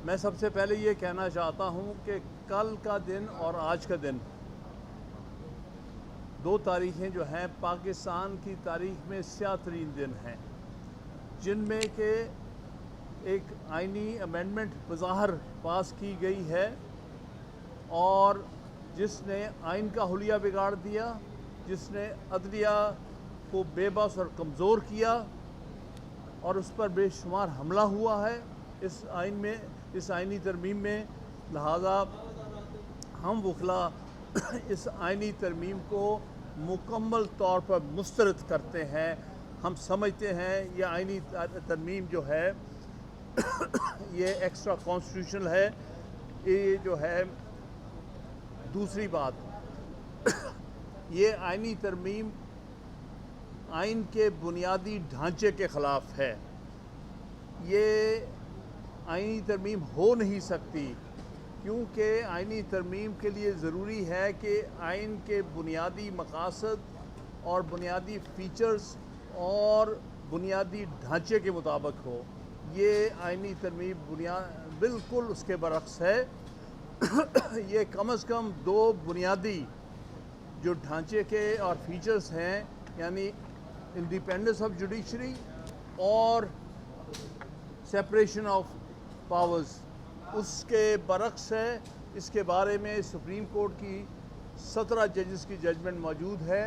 میں سب سے پہلے یہ کہنا چاہتا ہوں کہ کل کا دن اور آج کا دن دو تاریخیں جو ہیں پاکستان کی تاریخ میں سیاہ ترین دن ہیں، جن میں کہ ایک آئینی امینڈمنٹ بظاہر پاس کی گئی ہے اور جس نے آئین کا حلیہ بگاڑ دیا، جس نے عدلیہ کو بے بس اور کمزور کیا اور اس پر بے شمار حملہ ہوا ہے اس آئینی ترمیم میں۔ لہٰذا ہم وکلا اس آئینی ترمیم کو مکمل طور پر مسترد کرتے ہیں۔ ہم سمجھتے ہیں یہ آئینی ترمیم جو ہے یہ ایکسٹرا کانسٹیٹیوشنل ہے۔ یہ جو ہے دوسری بات، یہ آئینی ترمیم آئین کے بنیادی ڈھانچے کے خلاف ہے۔ یہ آئینی ترمیم ہو نہیں سکتی کیونکہ آئینی ترمیم کے لیے ضروری ہے کہ آئین کے بنیادی مقاصد اور بنیادی فیچرز اور بنیادی ڈھانچے کے مطابق ہو۔ یہ آئینی ترمیم بالکل اس کے برعکس ہے۔ یہ کم از کم دو بنیادی جو ڈھانچے کے اور فیچرز ہیں، یعنی انڈیپینڈنس آف جوڈیشری اور سیپریشن آف پاورز، اس کے برعکس ہے۔ اس کے بارے میں سپریم کورٹ کی 17 ججز کی ججمنٹ موجود ہے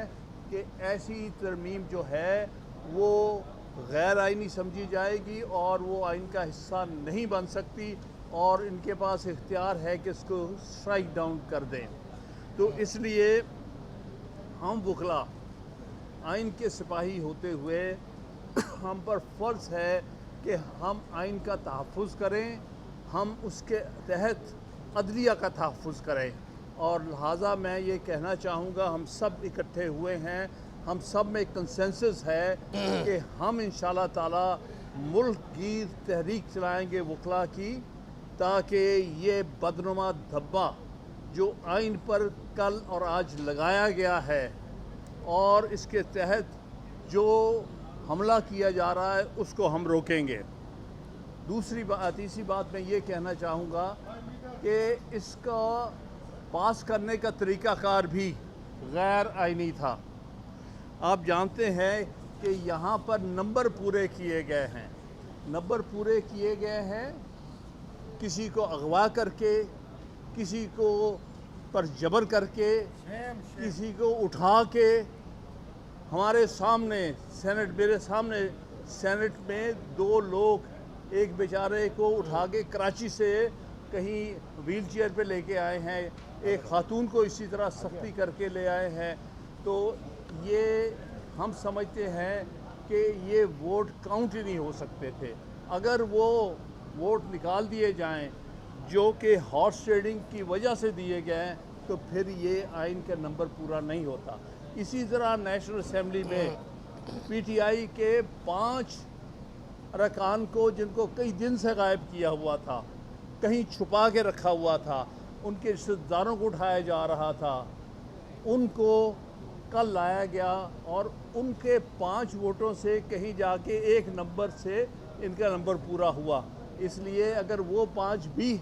کہ ایسی ترمیم جو ہے وہ غیر آئینی سمجھی جائے گی اور وہ آئین کا حصہ نہیں بن سکتی، اور ان کے پاس اختیار ہے کہ اس کو اسٹرائک ڈاؤن کر دیں۔ تو اس لیے ہم وکلا آئین کے سپاہی ہوتے ہوئے ہم پر فرض ہے کہ ہم آئین کا تحفظ کریں، ہم اس کے تحت عدلیہ کا تحفظ کریں، اور لہٰذا میں یہ کہنا چاہوں گا ہم سب اکٹھے ہوئے ہیں، ہم سب میں کنسنسس ہے کہ ہم انشاءاللہ تعالی ملک گیر تحریک چلائیں گے وکلا کی، تاکہ یہ بدنما دھبا جو آئین پر کل اور آج لگایا گیا ہے اور اس کے تحت جو حملہ کیا جا رہا ہے اس کو ہم روکیں گے۔ تیسری بات میں یہ کہنا چاہوں گا کہ اس کا پاس کرنے کا طریقہ کار بھی غیر آئینی تھا۔ آپ جانتے ہیں کہ یہاں پر نمبر پورے کیے گئے ہیں، نمبر پورے کیے گئے ہیں کسی کو اغوا کر کے، کسی کو پر جبر کر کے، کسی کو اٹھا کے۔ ہمارے سامنے میرے سامنے سینٹ میں دو لوگ ایک بیچارے کو اٹھا کے کراچی سے کہیں ویل چیئر پہ لے کے آئے ہیں، ایک خاتون کو اسی طرح سختی کر کے لے آئے ہیں۔ تو یہ ہم سمجھتے ہیں کہ یہ ووٹ کاؤنٹ ہی نہیں ہو سکتے تھے۔ اگر وہ ووٹ نکال دیے جائیں جو کہ ہارس ٹریڈنگ کی وجہ سے دیے گئے ہیں تو پھر یہ آئین کا نمبر پورا نہیں ہوتا۔ اسی طرح نیشنل اسمبلی میں پی ٹی آئی کے 5 ارکان کو، جن کو کئی دن سے غائب کیا ہوا تھا، کہیں چھپا کے رکھا ہوا تھا، ان کے رشتہ داروں کو اٹھایا جا رہا تھا، ان کو کل لایا گیا اور ان کے 5 ووٹوں سے کہیں جا کے 1 نمبر سے ان کا نمبر پورا ہوا۔ اس لیے اگر وہ 5 بھی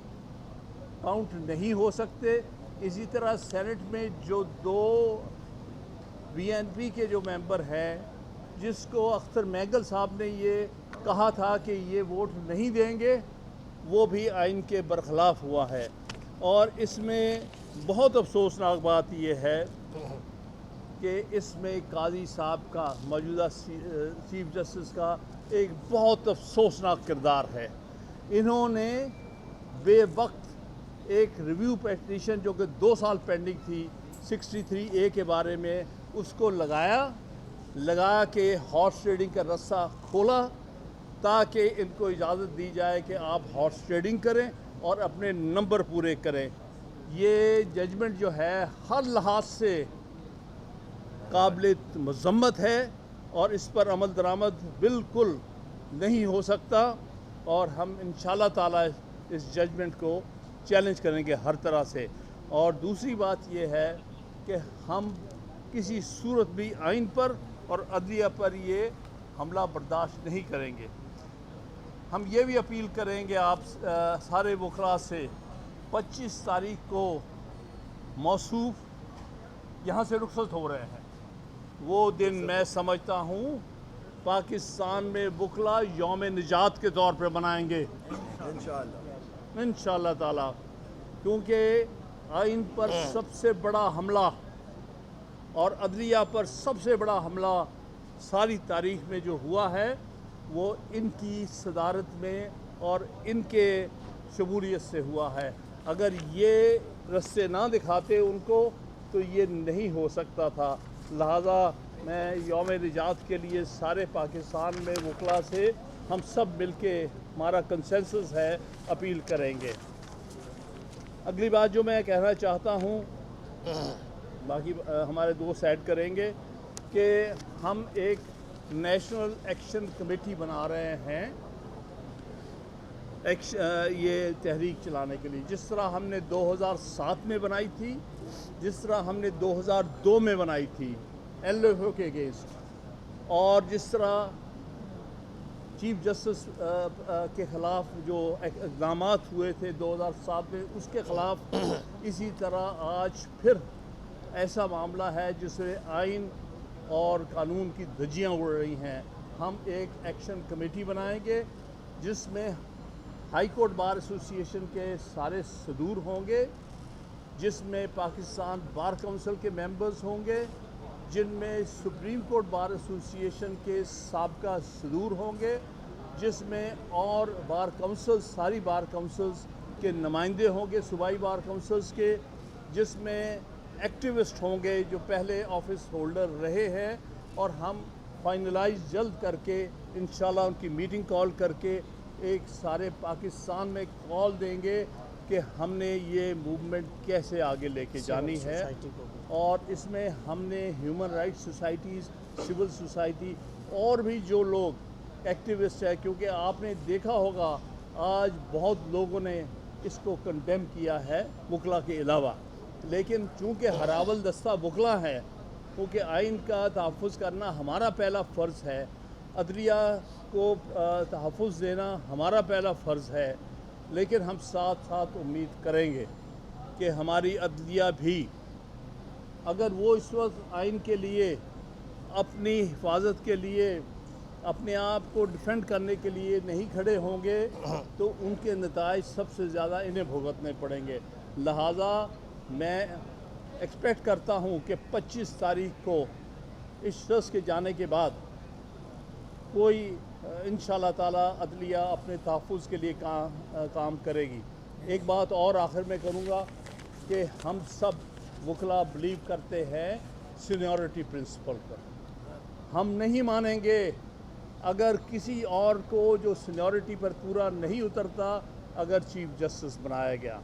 کاؤنٹ نہیں ہو سکتے، اسی طرح سینٹ میں جو 2 بی این پی کے جو ممبر ہیں، جس کو اختر میگل صاحب نے یہ کہا تھا کہ یہ ووٹ نہیں دیں گے، وہ بھی آئین کے برخلاف ہوا ہے۔ اور اس میں بہت افسوسناک بات یہ ہے کہ اس میں قاضی صاحب کا، موجودہ چیف جسٹس کا ایک بہت افسوسناک کردار ہے۔ انہوں نے بے وقت ایک ریویو پیٹیشن جو کہ 2 سال پینڈنگ تھی 63A کے بارے میں، اس کو لگا کے ہارس ٹریڈنگ کا رستہ کھولا تاکہ ان کو اجازت دی جائے کہ آپ ہارس ٹریڈنگ کریں اور اپنے نمبر پورے کریں۔ یہ ججمنٹ جو ہے ہر لحاظ سے قابل مذمت ہے اور اس پر عمل درآمد بالکل نہیں ہو سکتا، اور ہم انشاءاللہ تعالی اس ججمنٹ کو چیلنج کریں گے ہر طرح سے۔ اور دوسری بات یہ ہے کہ ہم کسی صورت بھی آئین پر اور عدلیہ پر یہ حملہ برداشت نہیں کریں گے۔ ہم یہ بھی اپیل کریں گے آپ سارے وکلاء سے 25 تاریخ کو موصوف یہاں سے رخصت ہو رہے ہیں. وہ دن میں سمجھتا ہوں پاکستان میں وکلاء یوم نجات کے طور پہ منائیں گے انشاءاللہ تعالی، کیونکہ آئین پر سب سے بڑا حملہ اور عدلیہ پر سب سے بڑا حملہ ساری تاریخ میں جو ہوا ہے وہ ان کی صدارت میں اور ان کے شمولیت سے ہوا ہے. اگر یہ رستے نہ دکھاتے ان کو تو یہ نہیں ہو سکتا تھا. لہذا میں یوم نجات کے لیے سارے پاکستان میں وکلاء سے ہم سب مل کے ہمارا کنسنسس ہے اپیل کریں گے. اگلی بات جو میں کہنا چاہتا ہوں، باقی ہمارے دوست ایڈ کریں گے، کہ ہم ایک نیشنل ایکشن کمیٹی بنا رہے ہیں یہ تحریک چلانے کے لیے. جس طرح ہم نے 2007 میں بنائی تھی، جس طرح ہم نے 2002 میں بنائی تھی LFO کے اگینسٹ، اور جس طرح چیف جسٹس کے خلاف جو اقدامات ہوئے تھے 2007 میں اس کے خلاف، اسی طرح آج پھر ایسا معاملہ ہے جس میں آئین اور قانون کی دھجیاں اڑ رہی ہیں. ہم ایک ایکشن کمیٹی بنائیں گے جس میں ہائی کورٹ بار ایسوسی ایشن کے سارے صدور ہوں گے، جس میں پاکستان بار کونسل کے ممبرز ہوں گے، جن میں سپریم کورٹ بار ایسوسی ایشن کے سابقہ صدور ہوں گے، جس میں اور بار کونسل ساری بار کونسلز کے نمائندے ہوں گے صوبائی بار کونسلز کے، جس میں ایکٹیوسٹ ہوں گے جو پہلے آفس ہولڈر رہے ہیں. اور ہم فائنلائز جلد کر کے انشاءاللہ ان کی میٹنگ کال کر کے ایک سارے پاکستان میں کال دیں گے کہ ہم نے یہ موومنٹ کیسے آگے لے کے جانی ہے. اور اس میں ہم نے human rights societies, civil society اور بھی جو لوگ ایکٹیوسٹ ہیں، کیونکہ آپ نے دیکھا ہوگا آج بہت لوگوں نے اس کو کنڈیم کیا ہے وکلاء کے علاوہ، لیکن چونکہ ہراول دستہ وکلاء ہے، کیونکہ آئین کا تحفظ کرنا ہمارا پہلا فرض ہے، عدلیہ کو تحفظ دینا ہمارا پہلا فرض ہے، لیکن ہم ساتھ ساتھ امید کریں گے کہ ہماری عدلیہ بھی اگر وہ اس وقت آئین کے لیے اپنی حفاظت کے لیے اپنے آپ کو ڈیفینڈ کرنے کے لیے نہیں کھڑے ہوں گے تو ان کے نتائج سب سے زیادہ انہیں بھگتنے پڑیں گے. لہٰذا میں ایکسپیکٹ کرتا ہوں کہ 25 تاریخ کو اس شخص کے جانے کے بعد کوئی انشاءاللہ تعالی عدلیہ اپنے تحفظ کے لیے کام کرے گی. ایک بات اور آخر میں کروں گا کہ ہم سب وکلاء بلیو کرتے ہیں سینیورٹی پرنسپل پر. ہم نہیں مانیں گے اگر کسی اور کو جو سینیورٹی پر پورا نہیں اترتا اگر چیف جسٹس بنایا گیا.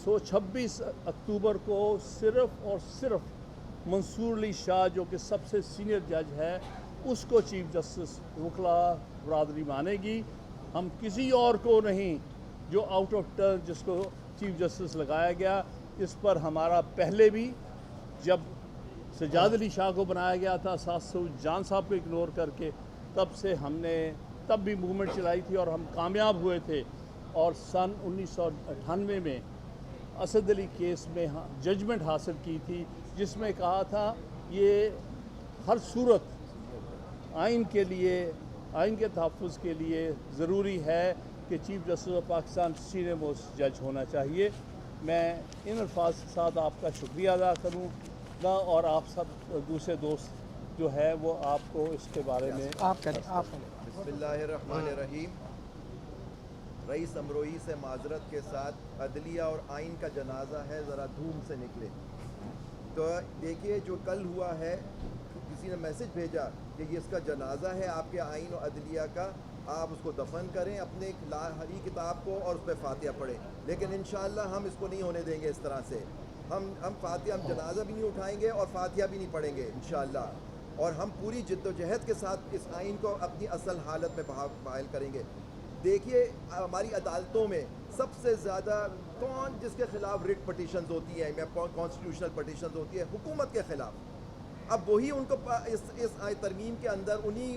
26 اکتوبر کو صرف اور صرف منصور علی شاہ جو کہ سب سے سینئر جج ہے اس کو چیف جسٹس وکلاء برادری مانے گی. ہم کسی اور کو نہیں جو آؤٹ آف ٹرن جس کو چیف جسٹس لگایا گیا. اس پر ہمارا پہلے بھی جب سجاد علی شاہ کو بنایا گیا تھا سعود جان صاحب کو اگنور کر کے، تب سے ہم نے تب بھی موومنٹ چلائی تھی اور ہم کامیاب ہوئے تھے. اور سن 1998 میں اسد علی کیس میں ججمنٹ حاصل کی تھی جس میں کہا تھا یہ ہر صورت آئین کے لیے، آئین کے تحفظ کے لیے ضروری ہے کہ chief justice of Pakistan senior most جج ہونا چاہیے. میں ان الفاظ کے ساتھ آپ کا شکریہ ادا کروں گا اور آپ سب دوسرے دوست جو ہے وہ آپ کو اس کے بارے میں بسم اللہ الرحمن الرحیم. رئیس امروئی سے معذرت کے ساتھ عدلیہ اور آئین کا جنازہ ہے، ذرا دھوم سے نکلے. تو دیکھیے جو کل ہوا ہے، کسی نے میسج بھیجا کہ یہ اس کا جنازہ ہے آپ کے آئین و عدلیہ کا، آپ اس کو دفن کریں اپنے ہری کتاب کو اور اس پہ فاتحہ پڑھیں. لیکن انشاءاللہ ہم اس کو نہیں ہونے دیں گے اس طرح سے. ہم فاتحہ، ہم جنازہ بھی نہیں اٹھائیں گے اور فاتحہ بھی نہیں پڑھیں گے انشاءاللہ. اور ہم پوری جد و جہد کے ساتھ اس آئین کو اپنی اصل حالت میں بحال کریں گے. دیکھیے ہماری عدالتوں میں سب سے زیادہ کون جس کے خلاف ریٹ پٹیشنز ہوتی ہیں یا کانسٹیٹیوشنل پٹیشنز ہوتی ہے؟ حکومت کے خلاف. اب وہی ان کو اس ترمیم کے اندر انہی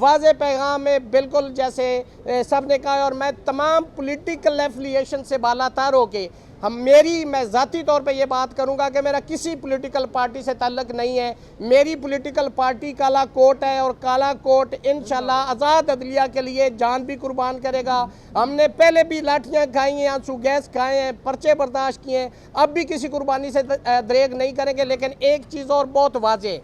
واضح پیغام ہے، بالکل جیسے سب نے کہا، اور میں تمام پولیٹیکل ایفیلیشن سے بالا تر ہو کے میں ذاتی طور پہ یہ بات کروں گا کہ میرا کسی پولیٹیکل پارٹی سے تعلق نہیں ہے. میری پولیٹیکل پارٹی کالا کوٹ ہے، اور کالا کوٹ انشاءاللہ آزاد عدلیہ کے لیے جان بھی قربان کرے گا. ہم نے پہلے بھی لاٹھیاں کھائی ہیں، آنسو گیس کھائے ہیں، پرچے برداشت کیے ہیں، اب بھی کسی قربانی سے دریغ نہیں کریں گے. لیکن ایک چیز اور بہت واضح ہے،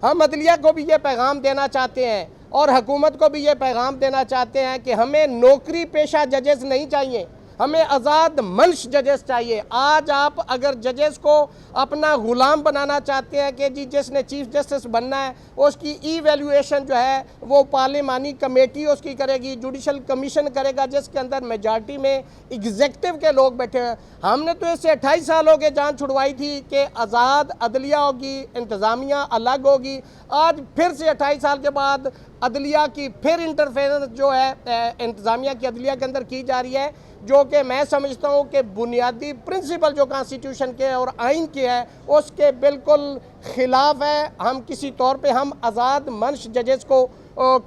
ہم عدلیہ کو بھی یہ پیغام دینا چاہتے ہیں اور حکومت کو بھی یہ پیغام دینا چاہتے ہیں کہ ہمیں نوکری پیشہ ججز نہیں چاہیے، ہمیں آزاد منش ججز چاہیے. آج آپ اگر ججز کو اپنا غلام بنانا چاہتے ہیں کہ جی جس نے چیف جسٹس بننا ہے اس کی ایویلیویشن جو ہے وہ پارلیمانی کمیٹی اس کی کرے گی، جوڈیشل کمیشن کرے گا جس کے اندر میجارٹی میں ایگزیکٹو کے لوگ بیٹھے ہیں. ہم نے تو اس سے 28 سال ہو کے جان چھڑوائی تھی کہ آزاد عدلیہ ہوگی، انتظامیہ الگ ہوگی. آج پھر سے 28 سال کے بعد عدلیہ کی پھر انٹرفیرنس جو ہے انتظامیہ کی عدلیہ کے اندر کی جا رہی ہے، جو کہ میں سمجھتا ہوں کہ بنیادی پرنسپل جو کانسٹیٹیوشن کے اور آئین کے ہے اس کے بالکل خلاف ہے. ہم کسی طور پہ ہم آزاد منش ججز کو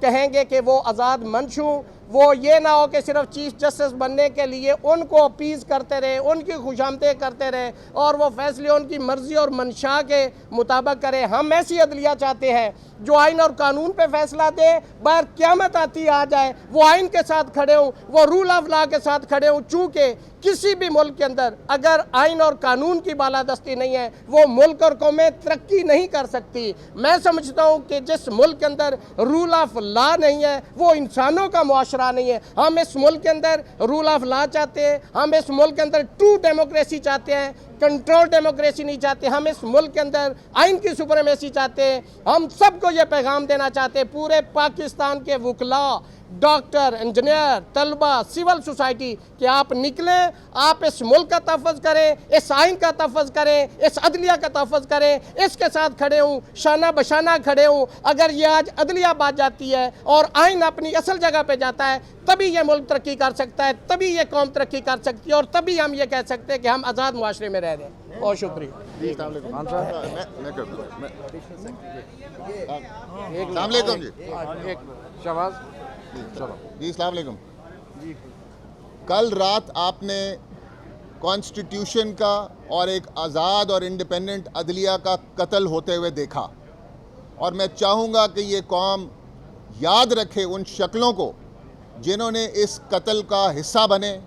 کہیں گے کہ وہ آزاد منش ہوں، وہ یہ نہ ہو کہ صرف چیف جسٹس بننے کے لیے ان کو اپیز کرتے رہے، ان کی خوشامدیں کرتے رہے اور وہ فیصلے ان کی مرضی اور منشا کے مطابق کرے. ہم ایسی عدلیہ چاہتے ہیں جو آئین اور قانون پہ فیصلہ دے، باہر قیامت آتی آ جائے وہ آئین کے ساتھ کھڑے ہوں، وہ رول آف لا کے ساتھ کھڑے ہوں. چونکہ کسی بھی ملک کے اندر اگر آئین اور قانون کی بالادستی نہیں ہے وہ ملک اور قومیں ترقی نہیں کر سکتی. میں سمجھتا ہوں کہ جس ملک کے اندر رول آف لا نہیں ہے وہ انسانوں کا معاشرہ نہیں ہے. ہم اس ملک کے اندر رول آف لا چاہتے ہیں، ہم اس ملک کے اندر ٹرو ڈیموکریسی چاہتے ہیں، کنٹرول ڈیموکریسی نہیں چاہتے. ہم اس ملک کے اندر آئین کی سپریمیسی چاہتے ہیں. ہم سب کو یہ پیغام دینا چاہتے ہیں، پورے پاکستان کے وکلاء، ڈاکٹر، انجینئر، طلبہ، سول سوسائٹی، کہ آپ نکلیں، آپ اس ملک کا تحفظ کریں، اس آئین کا تحفظ کریں، اس عدلیہ کا تحفظ کریں، اس کے ساتھ کھڑے ہوں، شانہ بشانہ کھڑے ہوں. اگر یہ آج عدلیہ بات جاتی ہے اور آئین اپنی اصل جگہ پہ جاتا ہے تبھی یہ ملک ترقی کر سکتا ہے، تبھی یہ قوم ترقی کر سکتی ہے، اور تبھی ہم یہ کہہ سکتے ہیں کہ ہم آزاد معاشرے میں رہ رہے ہیں. بہت شکریہ. السلام علیکم جی. شہباز جی السلام علیکم. کل رات آپ نے کانسٹیٹیوشن کا اور ایک آزاد اور انڈیپینڈنٹ عدلیہ کا قتل ہوتے ہوئے دیکھا، اور میں چاہوں گا کہ یہ قوم یاد رکھے ان شکلوں کو جنہوں نے اس قتل کا حصہ بنے،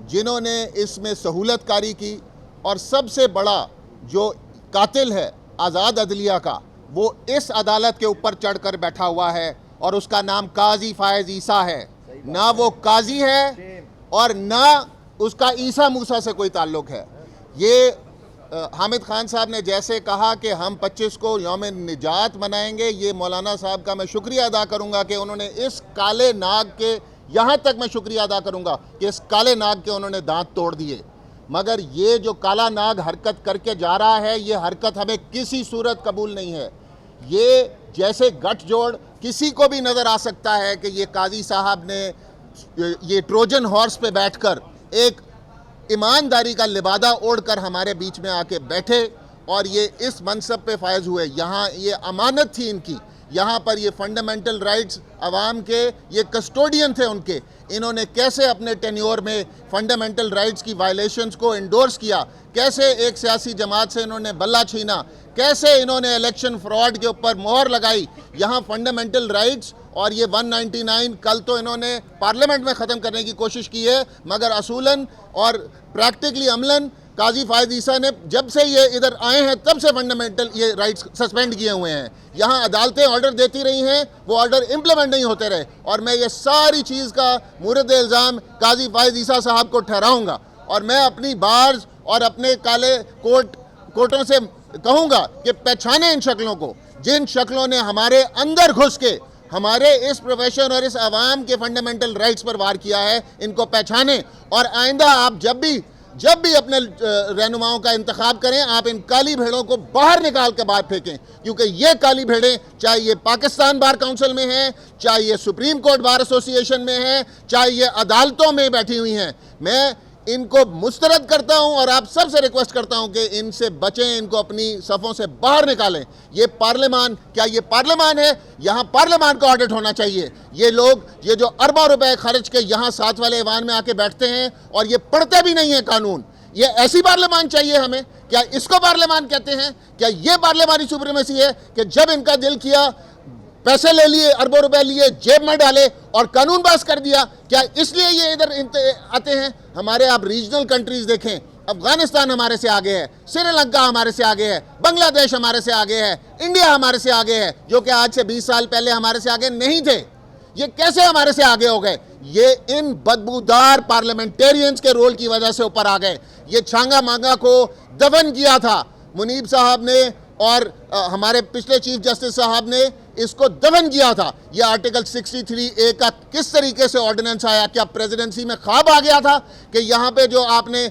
جنہوں نے اس میں سہولت کاری کی. اور سب سے بڑا جو قاتل ہے آزاد عدلیہ کا، وہ اس عدالت کے اوپر چڑھ کر بیٹھا ہوا ہے اور اس کا نام قاضی فائز عیسیٰ ہے. نہ وہ قاضی ہے اور نہ اس کا عیسیٰ موسیٰ سے کوئی تعلق ہے. یہ حامد خان صاحب نے جیسے کہا کہ ہم 25 کو یوم نجات منائیں گے، یہ مولانا صاحب کا میں شکریہ ادا کروں گا کہ انہوں نے اس کالے ناگ کے، یہاں تک میں شکریہ ادا کروں گا کہ اس کالے ناگ کے انہوں نے دانت توڑ دیے. مگر یہ جو کالا ناگ حرکت کر کے جا رہا ہے، یہ حرکت ہمیں کسی صورت قبول نہیں ہے. یہ جیسے گٹھ جوڑ کسی کو بھی نظر آ سکتا ہے کہ یہ قاضی صاحب نے یہ ٹروجن ہارس پہ بیٹھ کر ایک ایمانداری کا لبادہ اوڑھ کر ہمارے بیچ میں آ کے بیٹھے اور یہ اس منصب پہ فائز ہوئے. یہاں یہ امانت تھی ان کی، یہاں پر یہ فنڈامنٹل رائٹس عوام کے یہ کسٹوڈین تھے ان کے. انہوں نے کیسے اپنے ٹینیور میں فنڈامنٹل رائٹس کی وائلیشنز کو انڈورس کیا، کیسے ایک سیاسی جماعت سے انہوں نے بلہ چھینا، کیسے انہوں نے الیکشن فراڈ کے اوپر مہر لگائی. یہاں فنڈامنٹل رائٹس اور یہ 199 کل تو انہوں نے پارلیمنٹ میں ختم کرنے کی کوشش کی ہے، مگر اصولاً اور پریکٹیکلی عملاً قاضی فائز عیسیٰ نے جب سے یہ ادھر آئے ہیں تب سے فنڈامنٹل یہ رائٹس سسپینڈ کیے ہوئے ہیں. یہاں عدالتیں آرڈر دیتی رہی ہیں، وہ آرڈر امپلیمنٹ نہیں ہوتے رہے، اور میں یہ ساری چیز کا مورد الزام قاضی فائز عیسیٰ صاحب کو ٹھہراؤں گا. اور میں اپنی بارز اور اپنے کالے کوٹوں سے کہوں گا کہ پہچانیں ان شکلوں کو، جن شکلوں نے ہمارے اندر گھس کے ہمارے اس پروفیشن اور اس عوام کے فنڈامنٹل رائٹس پر وار کیا ہے. ان کو پہچانیں، اور آئندہ آپ جب بھی اپنے رہنماؤں کا انتخاب کریں، آپ ان کالی بھیڑوں کو باہر نکال کے باہر پھینکیں، کیونکہ یہ کالی بھیڑیں چاہے یہ پاکستان بار کونسل میں ہیں، چاہے یہ سپریم کورٹ بار ایسوسی ایشن میں ہیں، چاہے یہ عدالتوں میں بیٹھی ہوئی ہیں. میں ان کو مسترد کرتا ہوں اور آپ سب سے ریکویسٹ کرتا ہوں کہ ان سے بچیں، ان کو اپنی صفوں سے باہر نکالیں۔ یہ پارلیمان، کیا یہ پارلیمان ہے؟ یہاں پارلیمان کا آڈٹ ہونا چاہیے۔ یہ لوگ یہ جو اربوں روپے خرچ کے یہاں ساتھ والے ایوان میں آ کے بیٹھتے ہیں اور یہ پڑھتے بھی نہیں ہیں قانون، یہ ایسی پارلیمان چاہیے ہمیں؟ کیا اس کو پارلیمان کہتے ہیں؟ کیا یہ پارلیمانی سپریمیسی ہے کہ جب ان کا دل کیا پیسے لے لیے، اربوں روپے لیے، جیب میں ڈالے اور قانون پاس کر دیا؟ کیا اس لیے یہ ادھر آتے ہیں؟ ہمارے آپ ریجنل کنٹریز دیکھیں، افغانستان ہمارے سے آگے ہے، سری لنکا ہمارے سے آگے ہے، بنگلہ دیش ہمارے سے آگے ہے، انڈیا ہمارے سے آگے ہے، جو کہ آج سے 20 سال پہلے ہمارے سے آگے نہیں تھے۔ یہ کیسے ہمارے سے آگے ہو گئے؟ یہ ان بدبودار پارلیمنٹیرینز کے رول کی وجہ سے اوپر آ گئے۔ یہ چھانگا مانگا کو دفن کیا تھا منیب صاحب نے اور ہمارے پچھلے چیف جسٹس صاحب نے اس کو دفن کیا تھا۔ یہ آرٹیکل 63A کا کس طریقے سے آرڈیننس آیا؟ کیا پریزیڈنسی میں خواب آ گیا تھا کہ یہاں پہ جو آپ نے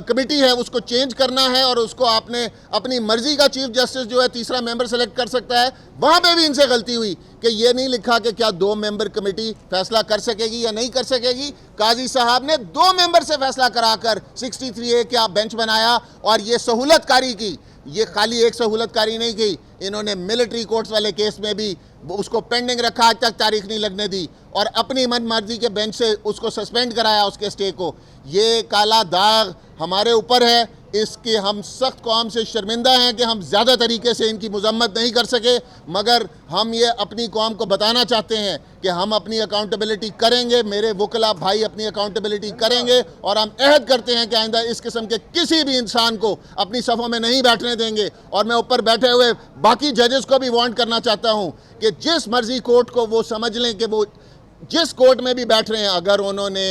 کمیٹی ہے اس کو چینج کرنا ہے اور اس کو آپ نے اپنی مرضی کا چیف جسٹس جو ہے تیسرا ممبر سلیکٹ کر سکتا ہے؟ وہاں پہ بھی ان سے غلطی ہوئی کہ یہ نہیں لکھا کہ کیا 2 ممبر کمیٹی فیصلہ کر سکے گی یا نہیں کر سکے گی۔ قاضی صاحب نے 2 ممبر سے فیصلہ کرا کر 63A کا بینچ بنایا اور یہ سہولت کاری کی۔ یہ خالی ایک سہولت کاری نہیں کی، انہوں نے ملٹری کورٹس والے کیس میں بھی اس کو پینڈنگ رکھا، آج تک تاریخ نہیں لگنے دی اور اپنی من مرضی کے بینچ سے اس کو سسپینڈ کرایا اس کے اسٹے کو۔ یہ کالا داغ ہمارے اوپر ہے، اس کے ہم سخت قوم سے شرمندہ ہیں کہ ہم زیادہ طریقے سے ان کی مذمت نہیں کر سکے، مگر ہم یہ اپنی قوم کو بتانا چاہتے ہیں کہ ہم اپنی اکاؤنٹیبلٹی کریں گے، میرے وکلا بھائی اپنی اکاؤنٹیبلٹی کریں گے اور ہم عہد کرتے ہیں کہ آئندہ اس قسم کے کسی بھی انسان کو اپنی صفوں میں نہیں بیٹھنے دیں گے۔ اور میں اوپر بیٹھے ہوئے باقی ججز کو بھی وارن کرنا چاہتا ہوں کہ جس مرضی کورٹ کو وہ سمجھ لیں کہ وہ جس کورٹ میں بھی بیٹھ رہے ہیں، اگر انہوں نے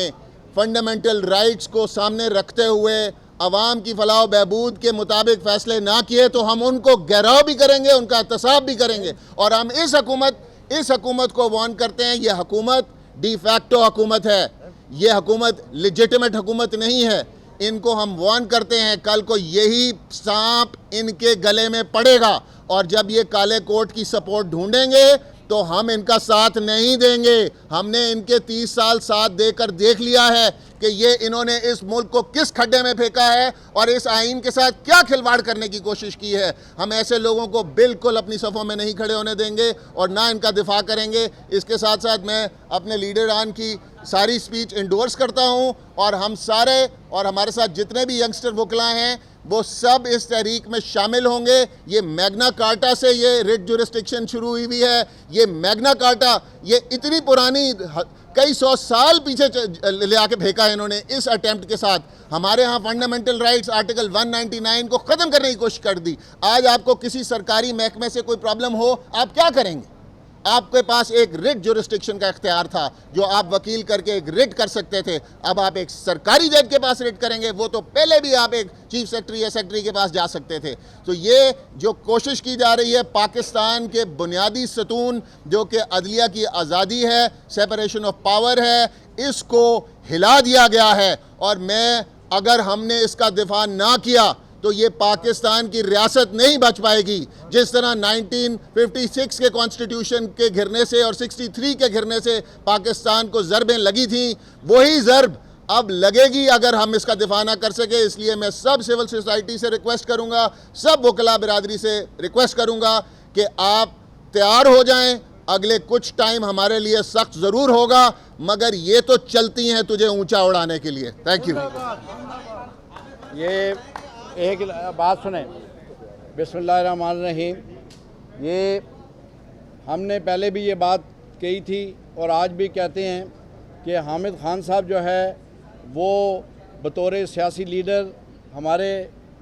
فنڈامنٹل رائٹس کو سامنے رکھتے ہوئے عوام کی فلاح و بہبود کے مطابق فیصلے نہ کیے تو ہم ان کو گھیراؤ بھی کریں گے، ان کا احتساب بھی کریں گے۔ اور ہم اس حکومت کو وارن کرتے ہیں، یہ حکومت ڈی فیکٹو حکومت ہے، یہ حکومت لیجٹیمیٹ حکومت نہیں ہے۔ ان کو ہم وارن کرتے ہیں، کل کو یہی سانپ ان کے گلے میں پڑے گا اور جب یہ کالے کوٹ کی سپورٹ ڈھونڈیں گے تو ہم ان کا ساتھ نہیں دیں گے۔ ہم نے ان کے 30 سال ساتھ دے کر دیکھ لیا ہے کہ یہ انہوں نے اس ملک کو کس کھڈے میں پھینکا ہے اور اس آئین کے ساتھ کیا کھلواڑ کرنے کی کوشش کی ہے۔ ہم ایسے لوگوں کو بالکل اپنی صفوں میں نہیں کھڑے ہونے دیں گے اور نہ ان کا دفاع کریں گے۔ اس کے ساتھ ساتھ میں اپنے لیڈران کی ساری سپیچ انڈورس کرتا ہوں اور ہم سارے اور ہمارے ساتھ جتنے بھی ینگسٹر وکلا ہیں وہ سب اس تحریک میں شامل ہوں گے۔ یہ میگنا کارٹا سے یہ ریٹ جورسٹکشن شروع ہوئی ہے۔ یہ میگنا کارٹا یہ اتنی پرانی کئی 100 سال پیچھے لے آ کے پھینکا ہے انہوں نے اس اٹیمپٹ کے ساتھ۔ ہمارے ہاں فنڈامنٹل رائٹس آرٹیکل 199 کو ختم کرنے کی کوشش کر دی۔ آج آپ کو کسی سرکاری محکمے سے کوئی پرابلم ہو، آپ کیا کریں گے؟ آپ کے پاس ایک ریٹ جورسٹکشن کا اختیار تھا جو آپ وکیل کر کے ایک ریٹ کر سکتے تھے، اب آپ ایک سرکاری جج کے پاس ریٹ کریں گے، وہ تو پہلے بھی آپ ایک چیف سیکرٹری یا سیکرٹری کے پاس جا سکتے تھے۔ تو یہ جو کوشش کی جا رہی ہے پاکستان کے بنیادی ستون جو کہ عدلیہ کی آزادی ہے، سیپریشن آف پاور ہے، اس کو ہلا دیا گیا ہے اور اگر ہم نے اس کا دفاع نہ کیا تو یہ پاکستان کی ریاست نہیں بچ پائے گی۔ جس طرح 1956 کے کانسٹیٹیوشن کے گرنے سے اور 63 کے گرنے سے پاکستان کو ضربیں لگی تھیں، وہی ضرب اب لگے گی اگر ہم اس کا دفاع نہ کر سکے۔ اس لیے میں سب سول سوسائٹی سے ریکویسٹ کروں گا، سب وکلا برادری سے ریکویسٹ کروں گا کہ آپ تیار ہو جائیں۔ اگلے کچھ ٹائم ہمارے لیے سخت ضرور ہوگا، مگر یہ تو چلتی ہیں تجھے اونچا اڑانے کے لیے۔ Thank you. یہ ایک بات سنیں، بسم اللہ الرحمن الرحیم۔ یہ ہم نے پہلے بھی یہ بات کہی تھی اور آج بھی کہتے ہیں کہ حامد خان صاحب جو ہے وہ بطور سیاسی لیڈر ہمارے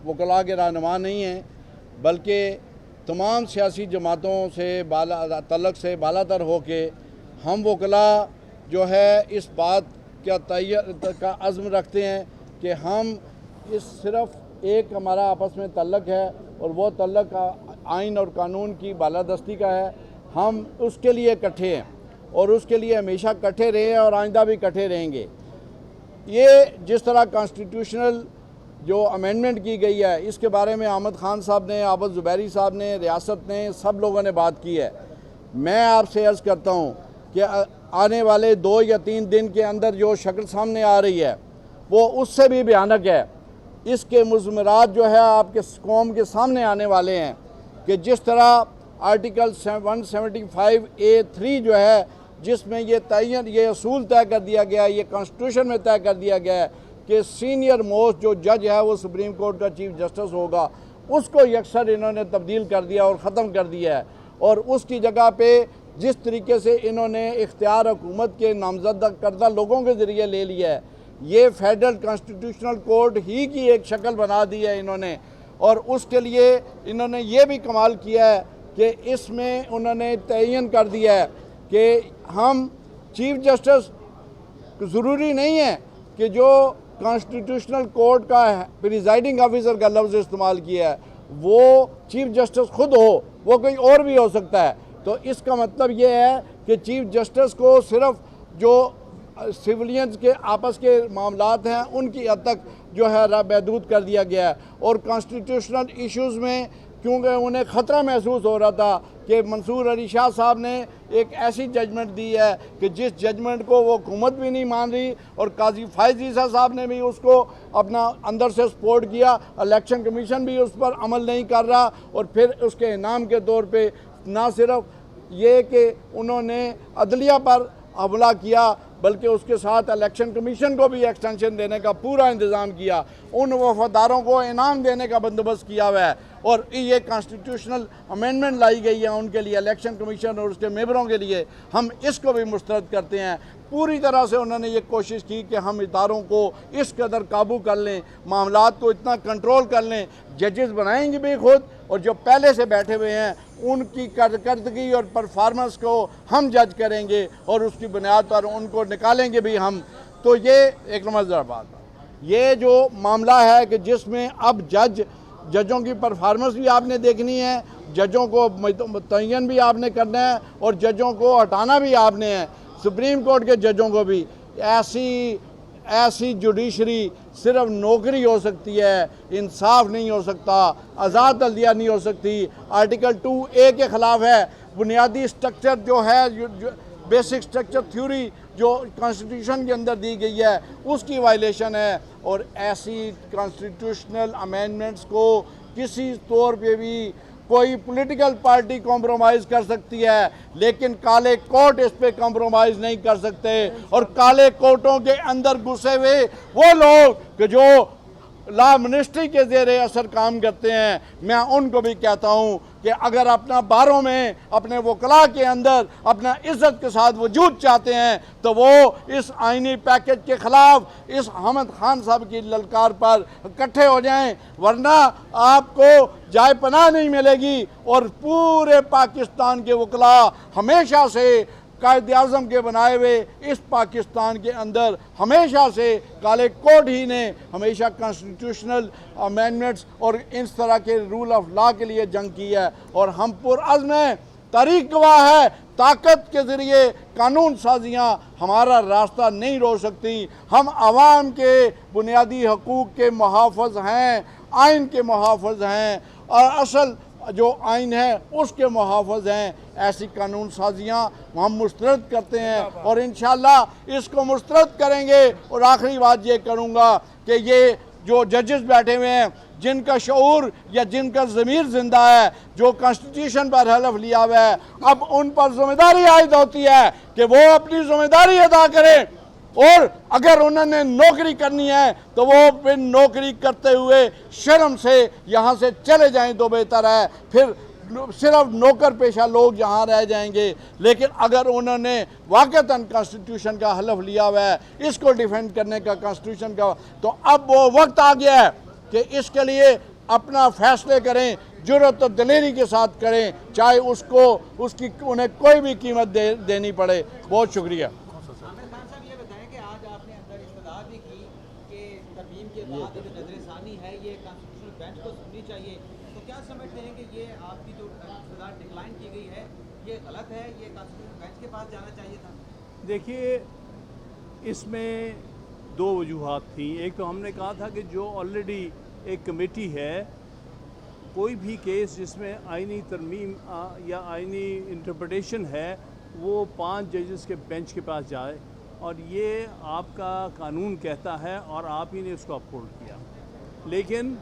وکلاء کے رہنما نہیں ہیں، بلکہ تمام سیاسی جماعتوں سے تعلق سے بالا تر ہو کے ہم وکلاء جو ہے اس بات کا عزم رکھتے ہیں کہ ہم صرف ایک ہمارا آپس میں تعلق ہے اور وہ تعلق آئین اور قانون کی بالادستی کا ہے۔ ہم اس کے لیے اکٹھے ہیں اور اس کے لیے ہمیشہ اکٹھے رہے ہیں اور آئندہ بھی اکٹھے رہیں گے۔ یہ جس طرح کانسٹیٹیوشنل جو امینڈمنٹ کی گئی ہے اس کے بارے میں احمد خان صاحب نے، عابد زبیری صاحب نے، ریاست نے، سب لوگوں نے بات کی ہے۔ میں آپ سے عرض کرتا ہوں کہ آنے والے 2 یا 3 دن کے اندر جو شکل سامنے آ رہی ہے وہ اس سے بھی بھیانک ہے۔ اس کے مضمرات جو ہے آپ کے قوم کے سامنے آنے والے ہیں کہ جس طرح آرٹیکل 175A3 جو ہے جس میں یہ اصول طے کر دیا گیا ہے، یہ کانسٹیٹیوشن میں طے کر دیا گیا ہے کہ سینئر موسٹ جو جج ہے وہ سپریم کورٹ کا چیف جسٹس ہوگا، اس کو یکسر انہوں نے تبدیل کر دیا اور ختم کر دیا ہے، اور اس کی جگہ پہ جس طریقے سے انہوں نے اختیار حکومت کے نامزد کردہ لوگوں کے ذریعے لے لیا ہے، یہ فیڈرل کانسٹیٹیوشنل کورٹ ہی کی ایک شکل بنا دی ہے انہوں نے۔ اور اس کے لیے انہوں نے یہ بھی کمال کیا ہے کہ اس میں انہوں نے تعین کر دیا ہے کہ ہم چیف جسٹس ضروری نہیں ہے کہ جو کانسٹیٹیوشنل کورٹ کا پریزائڈنگ آفیسر کا لفظ استعمال کیا ہے وہ چیف جسٹس خود ہو، وہ کوئی اور بھی ہو سکتا ہے۔ تو اس کا مطلب یہ ہے کہ چیف جسٹس کو صرف جو سیولینز کے آپس کے معاملات ہیں ان کی حد تک جو ہے محدود کر دیا گیا ہے، اور کانسٹیٹیوشنل ایشوز میں کیونکہ انہیں خطرہ محسوس ہو رہا تھا کہ منصور علی شاہ صاحب نے ایک ایسی ججمنٹ دی ہے کہ جس ججمنٹ کو وہ حکومت بھی نہیں مان رہی، اور قاضی فائز عیسیٰ صاحب نے بھی اس کو اپنا اندر سے سپورٹ کیا، الیکشن کمیشن بھی اس پر عمل نہیں کر رہا، اور پھر اس کے انعام کے طور پہ نہ صرف یہ کہ انہوں نے عدلیہ پر حملہ کیا بلکہ اس کے ساتھ الیکشن کمیشن کو بھی ایکسٹینشن دینے کا پورا انتظام کیا، ان وفاداروں کو انعام دینے کا بندوبست کیا ہوا ہے، اور یہ کانسٹیٹیوشنل امینڈمنٹ لائی گئی ہے ان کے لیے، الیکشن کمیشن اور اس کے ممبروں کے لیے۔ ہم اس کو بھی مسترد کرتے ہیں۔ پوری طرح سے انہوں نے یہ کوشش کی کہ ہم اداروں کو اس قدر قابو کر لیں، معاملات کو اتنا کنٹرول کر لیں، ججز بنائیں گے بھی خود، اور جو پہلے سے بیٹھے ہوئے ہیں ان کی کارکردگی اور پرفارمنس کو ہم جج کریں گے، اور اس کی بنیاد پر ان کو نکالیں گے بھی ہم۔ تو یہ ایک نمبر بات ہے، یہ جو معاملہ ہے کہ جس میں اب ججوں کی پرفارمنس بھی آپ نے دیکھنی ہے، ججوں کو متعین بھی آپ نے کرنا ہے، اور ججوں کو ہٹانا بھی آپ نے ہے، سپریم کورٹ کے ججوں کو بھی۔ ایسی جوڈیشری صرف نوکری ہو سکتی ہے، انصاف نہیں ہو سکتا، آزاد عدلیہ نہیں ہو سکتی، آرٹیکل 2A کے خلاف ہے، بنیادی سٹرکچر جو ہے بیسک سٹرکچر تھیوری جو کانسٹیٹیوشن کے اندر دی گئی ہے اس کی وائلیشن ہے، اور ایسی کانسٹیٹیوشنل امینڈمنٹس کو کسی طور پہ بھی کوئی پولیٹیکل پارٹی کمپرومائز کر سکتی ہے، لیکن کالے کوٹ اس پہ کمپرومائز نہیں کر سکتے، اور کالے کوٹوں کے اندر گھسے ہوئے وہ لوگ کہ جو لا منسٹری کے زیر اثر کام کرتے ہیں، میں ان کو بھی کہتا ہوں کہ اگر اپنا باروں میں اپنے وکلاء کے اندر اپنا عزت کے ساتھ وجود چاہتے ہیں تو وہ اس آئینی پیکج کے خلاف اس حامد خان صاحب کی للکار پر اکٹھے ہو جائیں، ورنہ آپ کو جائے پناہ نہیں ملے گی، اور پورے پاکستان کے وکلاء ہمیشہ سے قائد اعظم کے بنائے ہوئے اس پاکستان کے اندر ہمیشہ سے کالے کوٹ ہی نے ہمیشہ کانسٹیٹیوشنل امینڈمنٹس اور اس طرح کے رول آف لا کے لیے جنگ کی ہے، اور ہم پرعزم ہیں، تاریخ گواہ ہے، طاقت کے ذریعے قانون سازیاں ہمارا راستہ نہیں روک سکتی۔ ہم عوام کے بنیادی حقوق کے محافظ ہیں، آئین کے محافظ ہیں، اور اصل جو آئین ہے اس کے محافظ ہیں۔ ایسی قانون سازیاں ہم مسترد کرتے ہیں، اور انشاءاللہ اس کو مسترد کریں گے۔ اور آخری بات یہ کروں گا کہ یہ جو ججز بیٹھے ہوئے ہیں جن کا شعور یا جن کا ضمیر زندہ ہے، جو کانسٹیٹیوشن پر حلف لیا ہوا ہے، اب ان پر ذمہ داری عائد ہوتی ہے کہ وہ اپنی ذمہ داری ادا کریں، اور اگر انہوں نے نوکری کرنی ہے تو وہ پھر نوکری کرتے ہوئے شرم سے یہاں سے چلے جائیں تو بہتر ہے، پھر صرف نوکر پیشہ لوگ یہاں رہ جائیں گے۔ لیکن اگر انہوں نے واقعتاً کانسٹیٹیوشن کا حلف لیا ہوا ہے، اس کو ڈیفینڈ کرنے کا کانسٹیٹیوشن کا، تو اب وہ وقت آ گیا ہے کہ اس کے لیے اپنا فیصلے کریں، جرأت و دلیری کے ساتھ کریں، چاہے اس کی انہیں کوئی بھی قیمت دینی پڑے۔ بہت شکریہ۔ بعد جو نظر ثانی ہے یہ کانسٹیٹیوشنل بینچ کو سننی چاہیے، تو کیا سمجھتے ہیں کہ یہ آپ کی جو اقتدار ڈکلائن کی گئی ہے یہ غلط ہے، یہ کانسٹیٹیوشنل بینچ کے پاس جانا چاہیے تھا؟ دیکھیے، اس میں دو وجوہات تھیں۔ ایک تو ہم نے کہا تھا کہ جو آلریڈی ایک کمیٹی ہے، کوئی بھی کیس جس میں آئینی ترمیم یا آئینی انٹرپریٹیشن ہے وہ 5 ججز کے بینچ کے پاس جائے، اور یہ آپ کا قانون کہتا ہے اور آپ ہی نے اس کو اپہولڈ کیا، لیکن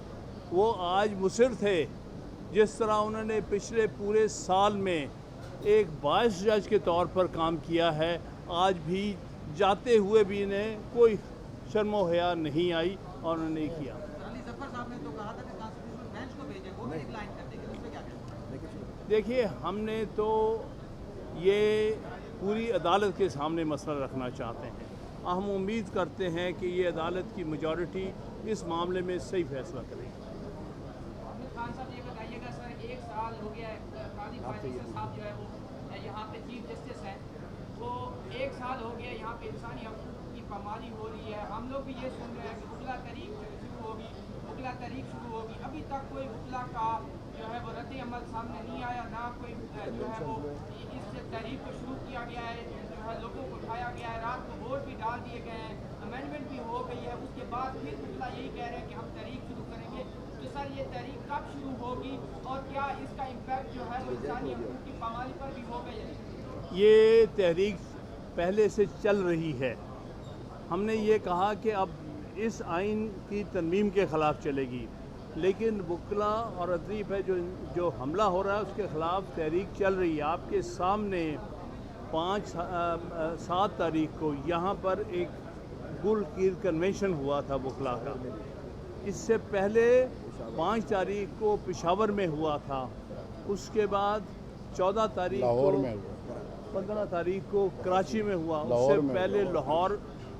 وہ آج مصر تھے جس طرح انہوں نے پچھلے پورے سال میں ایک باعث جج کے طور پر کام کیا ہے، آج بھی جاتے ہوئے بھی انہیں کوئی شرم و حیا نہیں آئی اور انہوں نے کیا۔ علی ظفر صاحب نے تو کہا تھا کہ کانسٹیٹیوشنل بینچ کو بھیجیں، وہ بھی ڈکلائن کر دیں گے، اس پہ کیا کہتے ہیں؟ دیکھیے ہم نے تو یہ پوری عدالت کے سامنے مسئلہ رکھنا چاہتے ہیں، ہم امید کرتے ہیں کہ یہ عدالت کی میجورٹی اس معاملے میں صحیح فیصلہ کرے گی۔ حامد خان صاحب یہ بتائیے گا سر، 1 سال ہو گیا ہے قاضی فائز صاحب جو ہے وہ یہاں پہ چیف جسٹس ہیں، وہ 1 سال ہو گیا یہاں پہ انسانی حقوق کی پامالی ہو رہی ہے، ہم لوگ بھی یہ سن رہے ہیں کہ وکلا تحریک شروع ہوگی، ابھی تک کوئی وکلا کا جو ہے وہ رد عمل سامنے نہیں آیا، نہ کوئی جو ہے وہ اس تحریک کو شروع کیا گیا ہے، جو ہے لوگوں کو اٹھایا گیا ہے، رات کو ووٹ بھی ڈال دیے گئے ہیں، امینڈمنٹ بھی ہو گئی ہے، اس کے بعد پھر وکلا یہی کہہ رہے ہیں کہ ہم تحریک شروع کریں گے۔ تو سر یہ تحریک کب شروع ہوگی اور کیا اس کا امپیکٹ جو ہے وہ انسانی حقوق کی پامالی پر بھی ہوگا یا نہیں؟ یہ تحریک پہلے سے چل رہی ہے، ہم نے یہ کہا کہ اب اس آئین کی ترمیم کے خلاف چلے گی، لیکن وکلا اور عدلیہ پہ جو حملہ ہو رہا ہے اس کے خلاف تحریک چل رہی ہے۔ آپ کے سامنے 7 تاریخ کو یہاں پر ایک گل کیر کنونشن ہوا تھا وکلا کا، اس سے پہلے 5 تاریخ کو پشاور میں ہوا تھا، اس کے بعد 14 تاریخ کو 15 تاریخ کو کراچی میں ہوا، اس سے پہلے لاہور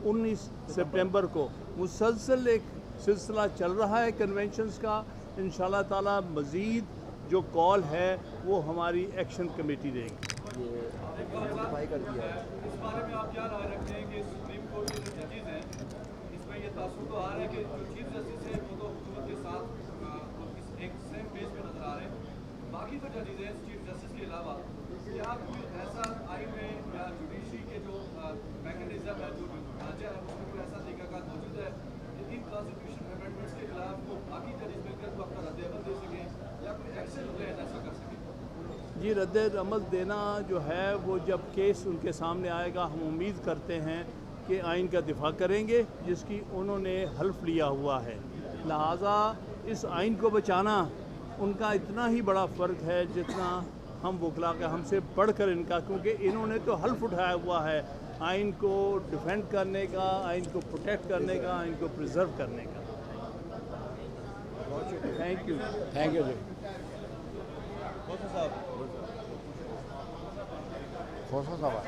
19 سپٹمبر کو۔ مسلسل ایک سلسلہ چل رہا ہے کنونشنز کا، انشاءاللہ تعالی مزید جو کال ہے وہ ہماری ایکشن کمیٹی دے گی۔ اس بارے میں آپ کیا رائے رکھتے ہیں کہ سپریم کورٹ کے جو ججز ہیں اس میں یہ تاثر تو آ رہا ہے کہ جو چیف جسٹس ہے وہ تو حکومت کے ساتھ ایک سیم پیج پہ نظر آ رہے ہیں، باقی جو ججز ہیں چیف جسٹس کے علاوہ کیا کوئی ایسا آئین میں یا جوڈیشری کے جو میکنزم ہے جو ڈھانچہ ہے اس میں کوئی ایسا طریقہ کار موجود ہے کہ ان کانسٹیٹیوشن امینڈمنٹس کے خلاف وہ باقی ججز مل کر وقت کا رد عمل دے سکیں یا کوئی ایکشن پلان ایسا کر سکیں؟ جی رد عمل دینا جو ہے وہ جب کیس ان کے سامنے آئے گا ہم امید کرتے ہیں کہ آئین کا دفاع کریں گے جس کی انہوں نے حلف لیا ہوا ہے، لہٰذا اس آئین کو بچانا ان کا اتنا ہی بڑا فرق ہے جتنا ہم وکلا کا ہم سے بڑھ کر ان کا، کیونکہ انہوں نے تو حلف اٹھایا ہوا ہے آئین کو ڈیفینڈ کرنے کا، آئین کو پروٹیکٹ کرنے کا، آئین کو پریزرو کرنے کا۔ تھینک یو جی۔ صاحب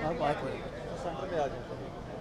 آپ آئے